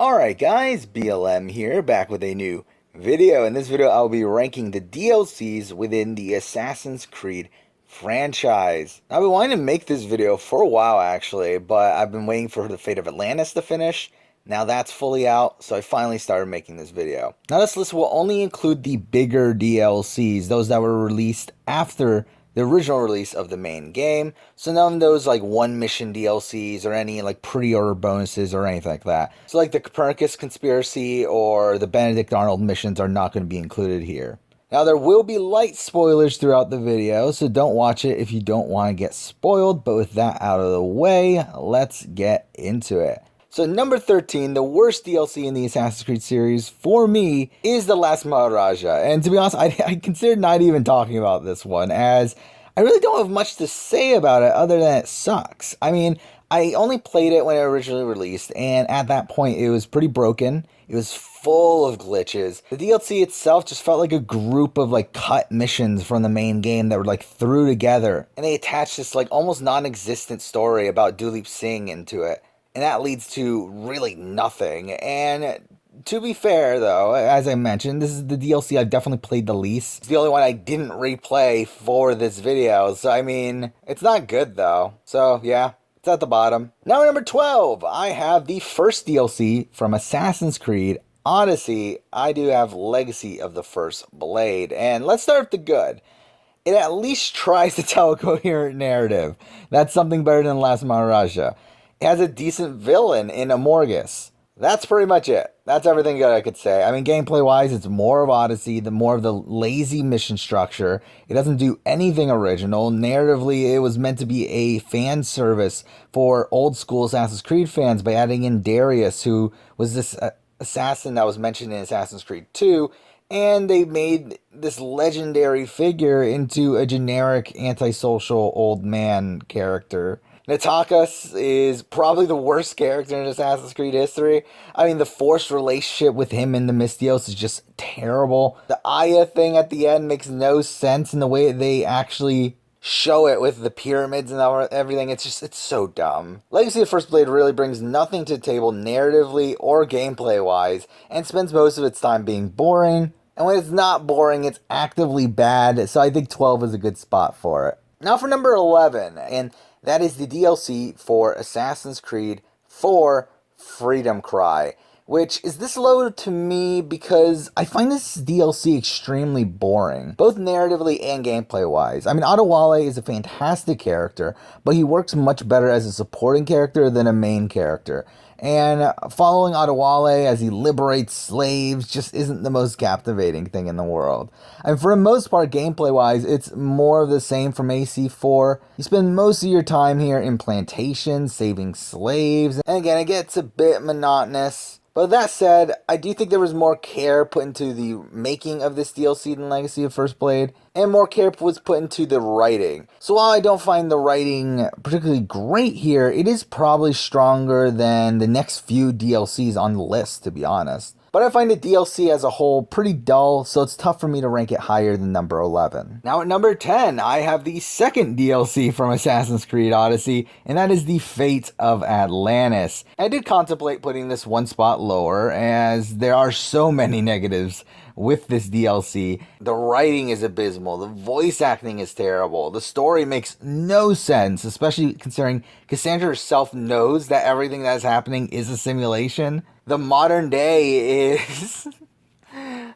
Alright guys, BLM here, back with a new video. In this video I'll be ranking the DLCs within the Assassin's Creed franchise. I've been wanting to make this video for a while actually, but I've been waiting for the Fate of Atlantis to finish. Now that's fully out, so I finally started making this video. Now this list will only include the bigger DLCs, those that were released after the original release of the main game. So none of those like one mission DLCs or any like pre-order bonuses or anything like that. So like the Copernicus conspiracy or the Benedict Arnold missions are not going to be included here. Now there will be light spoilers throughout the video, so don't watch it if you don't want to get spoiled. But with that out of the way, let's get into it. So number 13, the worst DLC in the Assassin's Creed series for me is The Last Maharajah. And to be honest, I considered not even talking about this one, as I really don't have much to say about it other than it sucks. I mean, I only played it when it originally released, and at that point it was pretty broken. It was full of glitches. The DLC itself just felt like a group of like cut missions from the main game that were like threw together. And they attached this like almost non-existent story about Duleep Singh into it. And that leads to really nothing. And to be fair, though, as I mentioned, this is the DLC I've definitely played the least. It's the only one I didn't replay for this video. So, I mean, it's not good, though. So, yeah, it's at the bottom. Now, number 12, I have the first DLC from Assassin's Creed Odyssey. I do have Legacy of the First Blade. And let's start with the good. It at least tries to tell a coherent narrative. That's something better than Last Maharajah. It has a decent villain in Amorgus. That's pretty much it. That's everything good I could say. I mean, gameplay-wise, it's more of Odyssey, more of the lazy mission structure. It doesn't do anything original. Narratively, it was meant to be a fan service for old-school Assassin's Creed fans by adding in Darius, who was this assassin that was mentioned in Assassin's Creed 2, and they made this legendary figure into a generic antisocial old man character. Natakas is probably the worst character in Assassin's Creed history. I mean, the forced relationship with him and the Mystios is just terrible. The Aya thing at the end makes no sense in the way they actually show it with the pyramids and everything. It's so dumb. Legacy of First Blade really brings nothing to the table narratively or gameplay-wise, and spends most of its time being boring. And when it's not boring, it's actively bad, so I think 12 is a good spot for it. Now for number 11, and that is the DLC for Assassin's Creed 4 Freedom Cry, which is this low to me because I find this DLC extremely boring, both narratively and gameplay-wise. I mean, Adewale is a fantastic character, but he works much better as a supporting character than a main character. And following Adewale as he liberates slaves just isn't the most captivating thing in the world. And for the most part, gameplay-wise, it's more of the same from AC4. You spend most of your time here in plantations, saving slaves. And again, it gets a bit monotonous. But that said, I do think there was more care put into the making of this DLC than Legacy of First Blade, and more care was put into the writing. So while I don't find the writing particularly great here, it is probably stronger than the next few DLCs on the list, to be honest. But I find the DLC as a whole pretty dull, so it's tough for me to rank it higher than number 11. Now at number 10, I have the second DLC from Assassin's Creed Odyssey, and that is the Fate of Atlantis. I did contemplate putting this one spot lower, as there are so many negatives with this DLC. The writing is abysmal, the voice acting is terrible, the story makes no sense, especially considering Cassandra herself knows that everything that is happening is a simulation. The modern day is...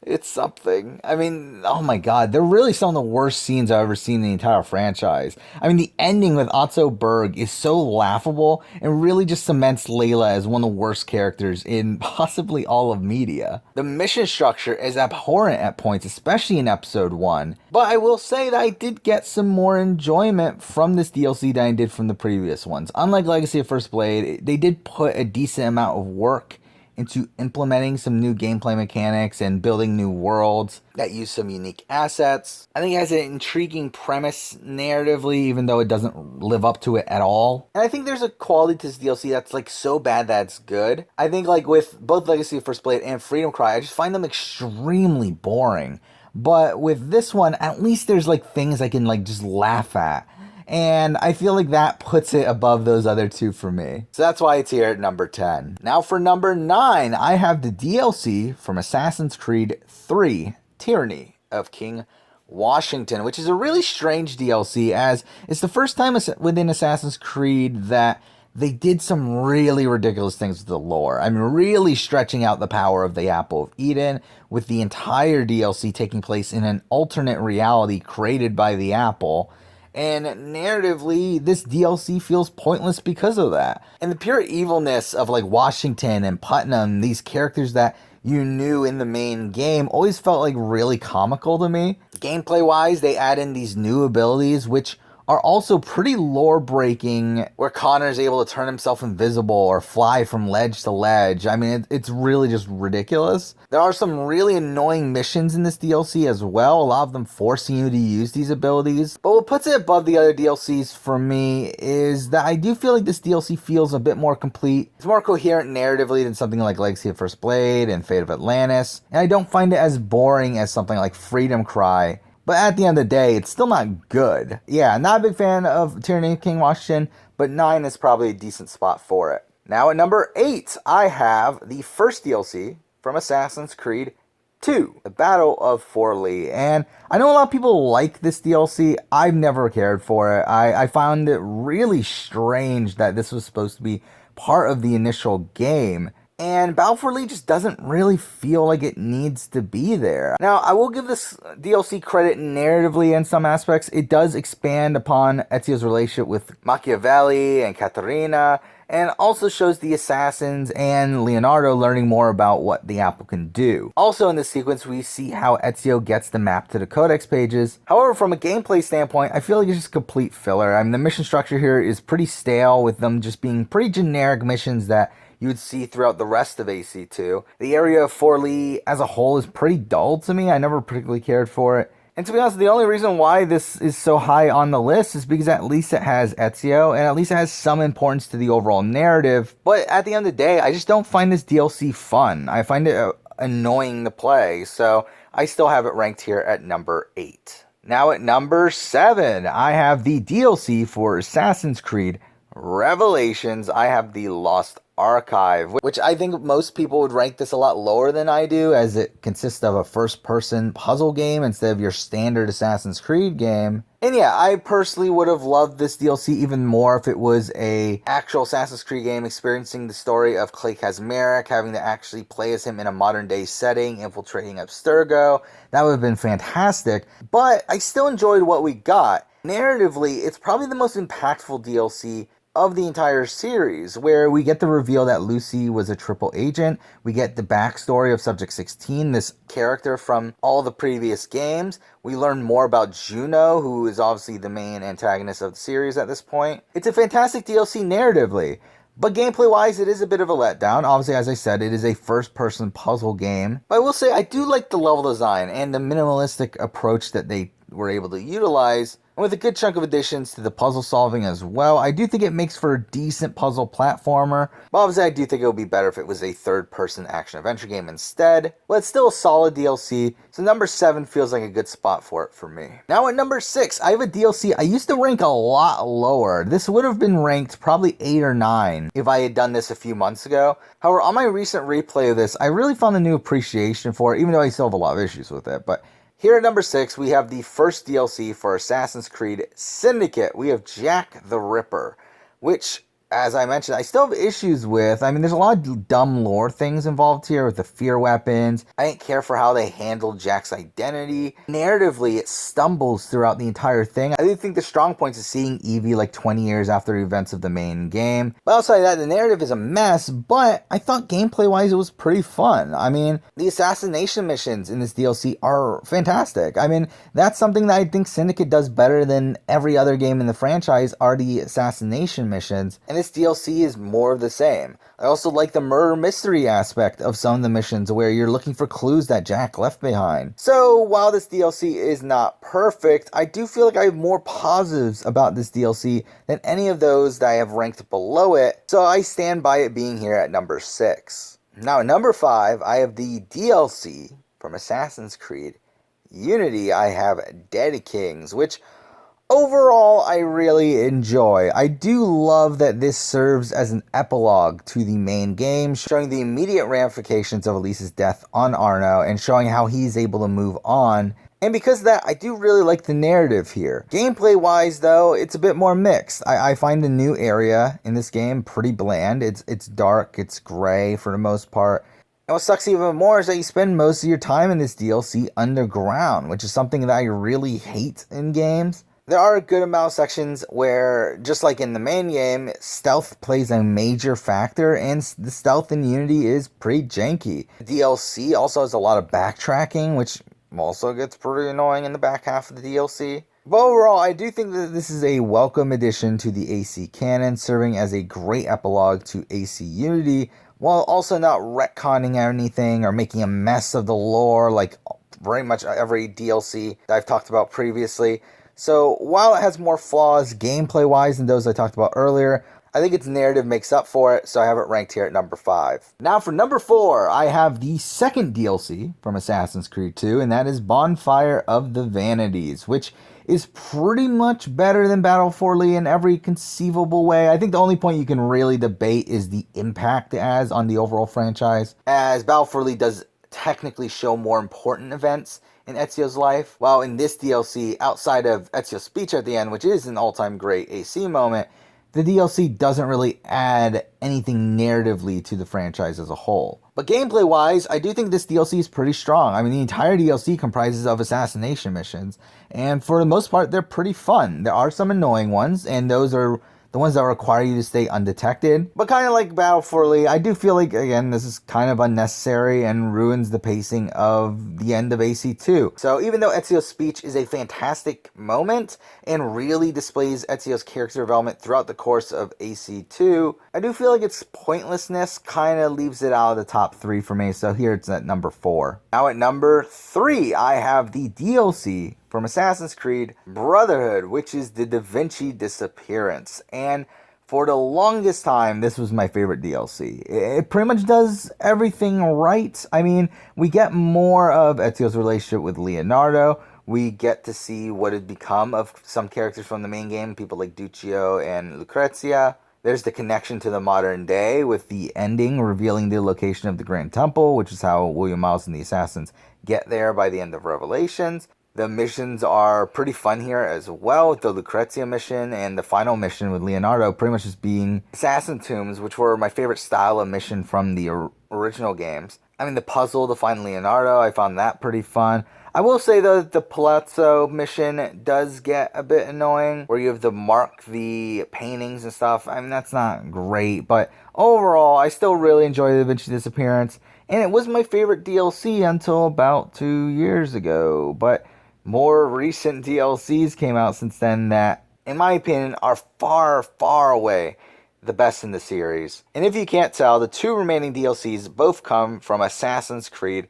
it's something. I mean, oh my god, they're really some of the worst scenes I've ever seen in the entire franchise. I mean, the ending with Otto Berg is so laughable and really just cements Layla as one of the worst characters in possibly all of media. The mission structure is abhorrent at points, especially in episode 1. But I will say that I did get some more enjoyment from this DLC than I did from the previous ones. Unlike Legacy of First Blade, they did put a decent amount of work into implementing some new gameplay mechanics and building new worlds that use some unique assets. I think it has an intriguing premise narratively, even though it doesn't live up to it at all. And I think there's a quality to this DLC that's like so bad that it's good. I think like with both Legacy of First Blade and Freedom Cry, I just find them extremely boring. But with this one, at least there's like things I can like just laugh at. And I feel like that puts it above those other two for me. So that's why it's here at number 10. Now for number 9, I have the DLC from Assassin's Creed 3, Tyranny of King Washington, which is a really strange DLC, as it's the first time within Assassin's Creed that they did some really ridiculous things with the lore. I mean, really stretching out the power of the Apple of Eden, with the entire DLC taking place in an alternate reality created by the Apple. And narratively, this DLC feels pointless because of that. And the pure evilness of like Washington and Putnam, these characters that you knew in the main game, always felt like really comical to me. Gameplay wise, they add in these new abilities, which are also pretty lore breaking, where Connor is able to turn himself invisible or fly from ledge to ledge. I mean, it's really just ridiculous. There are some really annoying missions in this DLC as well, a lot of them forcing you to use these abilities. But what puts it above the other DLCs for me is that I do feel like this DLC feels a bit more complete. It's more coherent narratively than something like Legacy of First Blade and Fate of Atlantis, and I don't find it as boring as something like Freedom Cry. But at the end of the day, it's still not good. Yeah, not a big fan of Tyranny of King Washington, but 9 is probably a decent spot for it. Now at number 8, I have the first DLC from Assassin's Creed 2, the Battle of Forli. And I know a lot of people like this DLC. I've never cared for it. I found it really strange that this was supposed to be part of the initial game. And Battle for Forli just doesn't really feel like it needs to be there. Now, I will give this DLC credit narratively in some aspects. It does expand upon Ezio's relationship with Machiavelli and Caterina, and also shows the assassins and Leonardo learning more about what the Apple can do. Also in this sequence, we see how Ezio gets the map to the Codex pages. However, from a gameplay standpoint, I feel like it's just complete filler. I mean, the mission structure here is pretty stale, with them just being pretty generic missions that you would see throughout the rest of AC2. The area of Forli as a whole is pretty dull to me. I never particularly cared for it. And to be honest, the only reason why this is so high on the list is because at least it has Ezio, and at least it has some importance to the overall narrative. But at the end of the day, I just don't find this DLC fun. I find it annoying to play, so I still have it ranked here at number 8. Now at number 7, I have the DLC for Assassin's Creed Revelations. I have the Lost Archive, which I think most people would rank this a lot lower than I do, as it consists of a first-person puzzle game instead of your standard Assassin's Creed game. And yeah, I personally would have loved this DLC even more if it was a actual Assassin's Creed game experiencing the story of Clay Kazmarek, having to actually play as him in a modern-day setting, infiltrating Abstergo. That would have been fantastic, but I still enjoyed what we got. Narratively, it's probably the most impactful DLC of the entire series, where we get the reveal that Lucy was a triple agent. We get the backstory of Subject 16, this character from all the previous games. We learn more about Juno, who is obviously the main antagonist of the series at this point. It's a fantastic DLC narratively, but gameplay-wise, it is a bit of a letdown. Obviously, as I said, it is a first-person puzzle game. But I will say, I do like the level design and the minimalistic approach that they were able to utilize. And with a good chunk of additions to the puzzle solving as well, I do think it makes for a decent puzzle platformer. But obviously, I do think it would be better if it was a third-person action-adventure game instead. But it's still a solid DLC, so number 7 feels like a good spot for it for me. Now at number 6, I have a DLC I used to rank a lot lower. This would have been ranked probably 8 or 9 if I had done this a few months ago. However, on my recent replay of this, I really found a new appreciation for it, even though I still have a lot of issues with it. But here at number 6, we have the first DLC for Assassin's Creed Syndicate. We have Jack the Ripper, which, as I mentioned, I still have issues with. I mean, there's a lot of dumb lore things involved here with the fear weapons. I didn't care for how they handled Jack's identity. Narratively, it stumbles throughout the entire thing. I do think the strong points is seeing Evie like 20 years after the events of the main game. But outside of that, the narrative is a mess, but I thought gameplay-wise it was pretty fun. I mean, the assassination missions in this DLC are fantastic. I mean, that's something that I think Syndicate does better than every other game in the franchise, are the assassination missions. And this DLC is more of the same. I also like the murder mystery aspect of some of the missions, where you're looking for clues that Jack left behind. So while this DLC is not perfect, I do feel like I have more positives about this DLC than any of those that I have ranked below it, so I stand by it being here at number 6. Now at number 5, I have the DLC from Assassin's Creed Unity. I have Dead Kings, which Overall, I really enjoy. I do love that this serves as an epilogue to the main game, showing the immediate ramifications of Elise's death on Arno and showing how he's able to move on. And because of that, I do really like the narrative here. Gameplay wise, though, it's a bit more mixed. I find the new area in this game pretty bland. It's dark, it's gray for the most part. And what sucks even more is that you spend most of your time in this DLC underground, which is something that I really hate in games. There are a good amount of sections where, just like in the main game, stealth plays a major factor, and the stealth in Unity is pretty janky. The DLC also has a lot of backtracking, which also gets pretty annoying in the back half of the DLC. But overall, I do think that this is a welcome addition to the AC canon, serving as a great epilogue to AC Unity, while also not retconning anything or making a mess of the lore like very much every DLC that I've talked about previously. So while it has more flaws gameplay-wise than those I talked about earlier, I think its narrative makes up for it, so I have it ranked here at number 5. Now for number 4, I have the second DLC from Assassin's Creed 2, and that is Bonfire of the Vanities, which is pretty much better than Battle Forli in every conceivable way. I think the only point you can really debate is the impact it has on the overall franchise, as Battle Forli does technically show more important events in Ezio's life, while in this DLC, outside of Ezio's speech at the end, which is an all-time great AC moment, the DLC doesn't really add anything narratively to the franchise as a whole. But gameplay-wise, I do think this DLC is pretty strong. I mean, the entire DLC comprises of assassination missions, and for the most part, they're pretty fun. There are some annoying ones, and those are the ones that require you to stay undetected. But kind of like Battle Forli, I do feel like, again, this is kind of unnecessary and ruins the pacing of the end of AC2. So even though Ezio's speech is a fantastic moment and really displays Ezio's character development throughout the course of AC2, I do feel like its pointlessness kind of leaves it out of the top 3 for me. So here it's at number 4. Now at number 3, I have the DLC from Assassin's Creed Brotherhood, which is the Vinci Disappearance. And for the longest time, this was my favorite DLC. It pretty much does everything right. I mean, we get more of Ezio's relationship with Leonardo. We get to see what had become of some characters from the main game, people like Duccio and Lucrezia. There's the connection to the modern day with the ending revealing the location of the Grand Temple, which is how William Miles and the Assassins get there by the end of Revelations. The missions are pretty fun here as well, with the Lucrezia mission and the final mission with Leonardo pretty much just being assassin tombs, which were my favorite style of mission from the original games. I mean, the puzzle to find Leonardo, I found that pretty fun. I will say, though, that the Palazzo mission does get a bit annoying, where you have to mark the paintings and stuff. I mean, that's not great, but overall, I still really enjoy the Vinci Disappearance, and it was my favorite DLC until about 2 years ago, but more recent DLCs came out since then that, in my opinion, are far, far away the best in the series. And if you can't tell, the 2 remaining DLCs both come from Assassin's Creed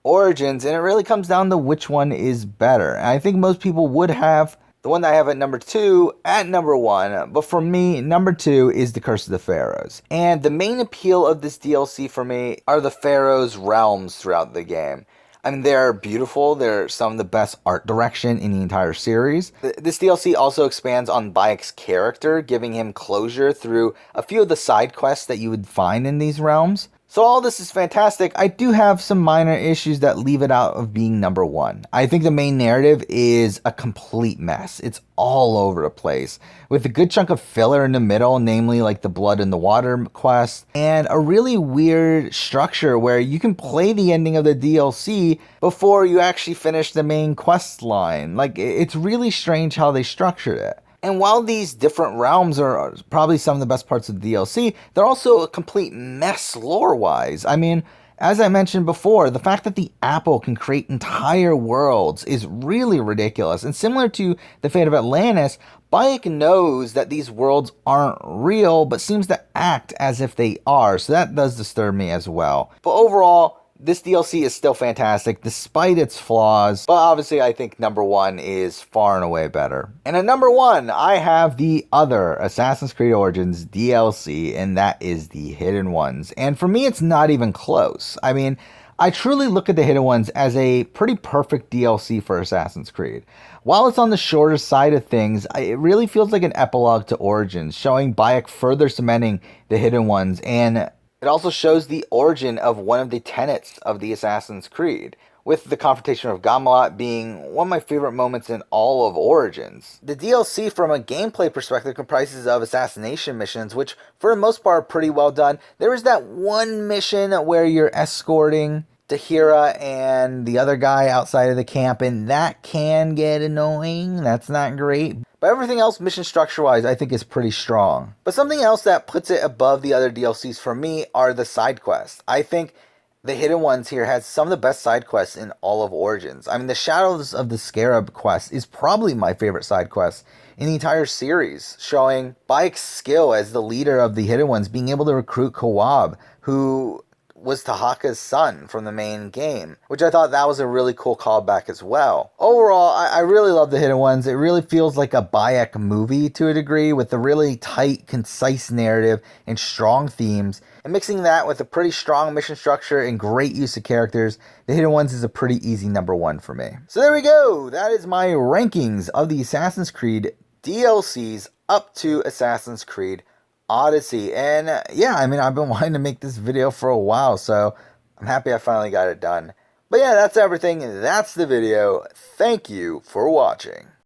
Origins, and it really comes down to which one is better. And I think most people would have the one that I have at number 2 at number 1, but for me, number 2 is The Curse of the Pharaohs. And the main appeal of this DLC for me are the Pharaohs' realms throughout the game. I mean, they're beautiful. They're some of the best art direction in the entire series. This DLC also expands on Bayek's character, giving him closure through a few of the side quests that you would find in these realms. So all this is fantastic. I do have some minor issues that leave it out of being number 1. I think the main narrative is a complete mess. It's all over the place, with a good chunk of filler in the middle, namely like the Blood in the Water quest, and a really weird structure where you can play the ending of the DLC before you actually finish the main quest line. Like, it's really strange how they structured it. And while these different realms are probably some of the best parts of the DLC, they're also a complete mess lore-wise. I mean, as I mentioned before, the fact that the apple can create entire worlds is really ridiculous. And similar to the Fate of Atlantis, Bayek knows that these worlds aren't real, but seems to act as if they are. So that does disturb me as well. But overall, this DLC is still fantastic despite its flaws, but obviously I think number 1 is far and away better. And at number 1, I have the other Assassin's Creed Origins DLC, and that is the Hidden Ones. And for me, it's not even close. I mean, I truly look at the Hidden Ones as a pretty perfect DLC for Assassin's Creed. While it's on the shorter side of things, it really feels like an epilogue to Origins, showing Bayek further cementing the Hidden Ones, and it also shows the origin of one of the tenets of the Assassin's Creed, with the confrontation of Gamelot being one of my favorite moments in all of Origins. The DLC from a gameplay perspective comprises of assassination missions, which for the most part are pretty well done. There is that one mission where you're escorting Tahira and the other guy outside of the camp, and that can get annoying. That's not great. But everything else, mission structure-wise, I think is pretty strong. But something else that puts it above the other DLCs for me are the side quests. I think the Hidden Ones here has some of the best side quests in all of Origins. I mean, the Shadows of the Scarab quest is probably my favorite side quest in the entire series, showing Bayek's skill as the leader of the Hidden Ones, being able to recruit Kawab, who was Tahaka's son from the main game, which I thought that was a really cool callback as well. Overall, I really love the Hidden Ones. It really feels like a Bayek movie to a degree, with a really tight, concise narrative and strong themes, and mixing that with a pretty strong mission structure and great use of characters, the Hidden Ones is a pretty easy number one for me. So there we go. That is my rankings of the Assassin's Creed DLCs up to Assassin's Creed Odyssey. And yeah, I mean, I've been wanting to make this video for a while, so I'm happy I finally got it done. But yeah, that's everything. That's the video. Thank you for watching.